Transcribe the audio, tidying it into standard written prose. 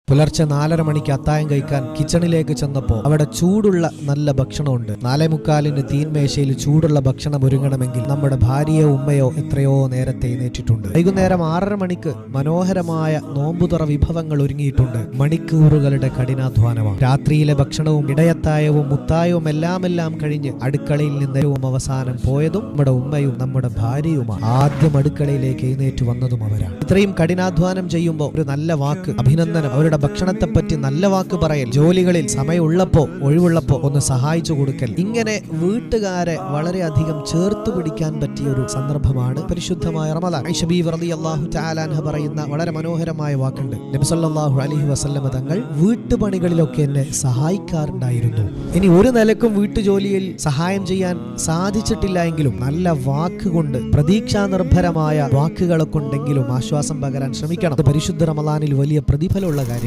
പുലർച്ചെ 4:30 മണിക്ക് അത്തായം കഴിക്കാൻ കിച്ചണിലേക്ക് ചെന്നപ്പോൾ അവിടെ ചൂടുള്ള നല്ല ഭക്ഷണമുണ്ട്. 4:45 തീൻമേശയിൽ ചൂടുള്ള ഭക്ഷണം ഒരുങ്ങണമെങ്കിൽ നമ്മുടെ ഭാര്യയോ ഉമ്മയോ എത്രയോ നേരത്തെ എഴുന്നേറ്റിട്ടുണ്ട്. വൈകുന്നേരം 6:30 മണിക്ക് മനോഹരമായ നോമ്പുതുറ വിഭവങ്ങൾ ഒരുങ്ങിയിട്ടുണ്ട്. മണിക്കൂറുകളുടെ കഠിനാധ്വാനമാണ്. രാത്രിയിലെ ഭക്ഷണവും ഇടയത്തായവും മുത്തായവും എല്ലാം കഴിഞ്ഞ് അടുക്കളയിൽ നിന്ന് അവസാനം പോയതും നമ്മുടെ ഉമ്മയും നമ്മുടെ ഭാര്യയുമാണ്. ആദ്യം അടുക്കളയിലേക്ക് എഴുന്നേറ്റ് വന്നതും അവരാണ്. ഇത്രയും കഠിനാധ്വാനം ചെയ്യുമ്പോൾ ഒരു നല്ല വാക്ക്, അഭിനന്ദനം, അവരുടെ ഭക്ഷണത്തെ പറ്റി നല്ല വാക്ക് പറയൽ, ജോലികളിൽ സമയമുള്ളപ്പോ ഒഴിവുള്ളപ്പോ ഒന്ന് സഹായിച്ചു കൊടുക്കൽ, ഇങ്ങനെ വീട്ടുകാരെ വളരെയധികം ചേർത്ത് പിടിക്കാൻ പറ്റിയ ഒരു സന്ദർഭമാണ് പരിശുദ്ധമായ റമദാൻ. ആയിഷ ബീവി റളിയല്ലാഹു തആല അൻഹ പറയുന്ന വളരെ മനോഹരമായ വാക്കുണ്ട്. നബി സല്ലല്ലാഹു അലൈഹി വസല്ലം തങ്ങൾ വീട്ടുപണികളിലൊക്കെ എന്നെ സഹായിക്കാറുണ്ടായിരുന്നു. ഇനി ഒരു നിലക്കും വീട്ടുജോലിയിൽ സഹായം ചെയ്യാൻ സാധിച്ചിട്ടില്ല എങ്കിലും നല്ല വാക്കുകൊണ്ട്, പ്രതീക്ഷാ നിർഭരമായ വാക്കുകളെ കൊണ്ടെങ്കിലും ആശ്വാസം പകരാൻ ശ്രമിക്കണം. പരിശുദ്ധ റമദാനിൽ വലിയ പ്രതിഫലമുള്ള കാര്യം.